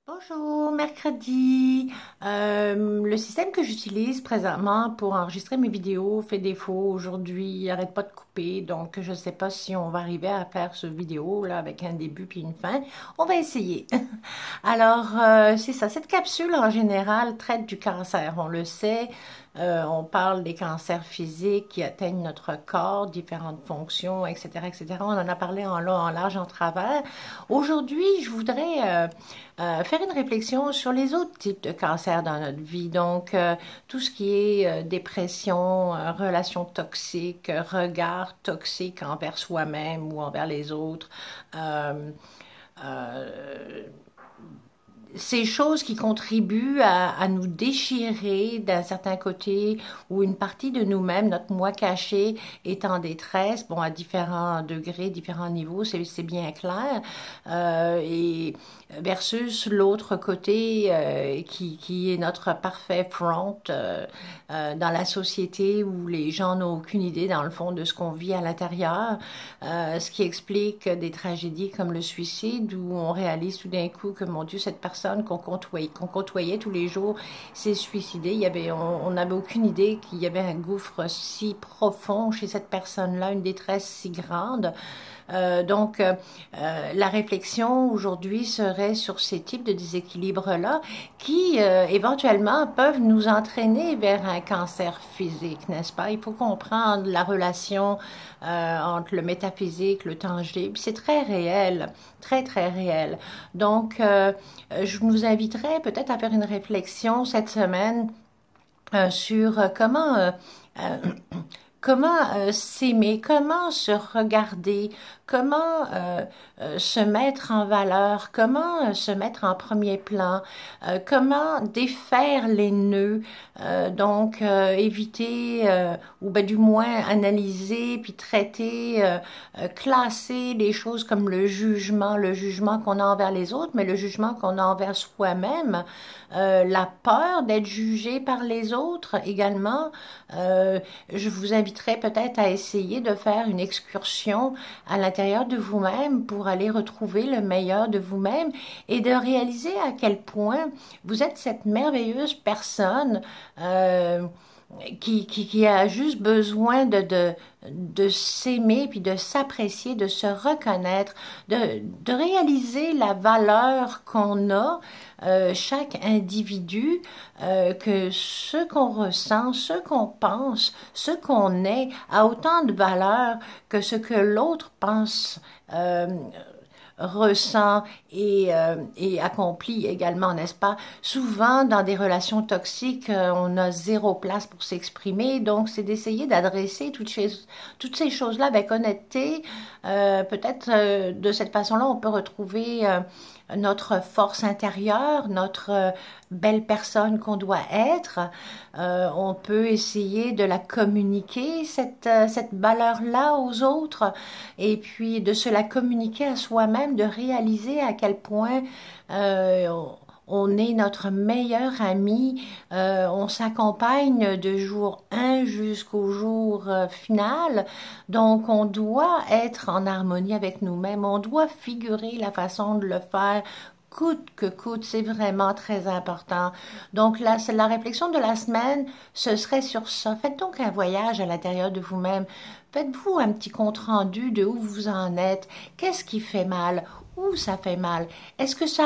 Bonjour, mercredi. Le système que j'utilise présentement pour enregistrer mes vidéos fait défaut aujourd'hui. Il arrête pas de couper, donc je ne sais pas si on va arriver à faire ce vidéo là avec un début puis une fin. On va essayer. Alors, c'est ça. Cette capsule en général traite du cancer. On le sait. On parle des cancers physiques qui atteignent notre corps, différentes fonctions, etc., etc. On en a parlé en long, en large, en travers. Aujourd'hui, je voudrais faire une réflexion sur les autres types de cancers dans notre vie. Donc, tout ce qui est dépression, relations toxiques, regard toxique envers soi-même ou envers les autres. Euh, euh, ces choses qui contribuent à nous déchirer d'un certain côté ou une partie de nous-mêmes, notre moi caché est en détresse, bon, à différents degrés, différents niveaux, c'est bien clair, et versus l'autre côté qui est notre parfait front dans la société où les gens n'ont aucune idée dans le fond de ce qu'on vit à l'intérieur, ce qui explique des tragédies comme le suicide où on réalise tout d'un coup que mon Dieu, cette personne qu'on côtoyait tous les jours s'est suicidée. On n'avait aucune idée qu'il y avait un gouffre si profond chez cette personne-là, une détresse si grande. La réflexion aujourd'hui serait sur ces types de déséquilibres-là qui, éventuellement, peuvent nous entraîner vers un cancer physique, n'est-ce pas? Il faut comprendre la relation entre le métaphysique, le tangible. C'est très réel, très, très réel. Donc, je vous inviterai peut-être à faire une réflexion cette semaine sur euh, comment s'aimer, comment se regarder, comment se mettre en valeur, comment se mettre en premier plan, comment défaire les nœuds, éviter ou ben, du moins analyser puis traiter, classer les choses comme le jugement qu'on a envers les autres, mais le jugement qu'on a envers soi-même, la peur d'être jugé par les autres également. Je vous inviterai peut-être à essayer de faire une excursion à l'intérieur de vous-même pour aller retrouver le meilleur de vous-même et de réaliser à quel point vous êtes cette merveilleuse personne qui a juste besoin de s'aimer, puis de s'apprécier, de se reconnaître, de réaliser la valeur qu'on a, chaque individu, que ce qu'on ressent, ce qu'on pense, ce qu'on est, a autant de valeur que ce que l'autre pense. Ressent et accomplit également, n'est-ce pas? Souvent, dans des relations toxiques, on a zéro place pour s'exprimer, donc c'est d'essayer d'adresser toutes ces choses-là avec honnêteté. Peut-être de cette façon-là, on peut retrouver notre force intérieure, notre belle personne qu'on doit être. On peut essayer de la communiquer, cette valeur-là aux autres, et puis de se la communiquer à soi-même, de réaliser à quel point euh, on est notre meilleur ami, on s'accompagne de jour 1 jusqu'au jour final, donc on doit être en harmonie avec nous-mêmes, on doit figurer la façon de le faire coûte que coûte, c'est vraiment très important. Donc là, c'est la réflexion de la semaine, ce serait sur ça. Faites donc un voyage à l'intérieur de vous-même. Faites-vous un petit compte-rendu de où vous en êtes. Qu'est-ce qui fait mal? Où ça fait mal? Est-ce que ça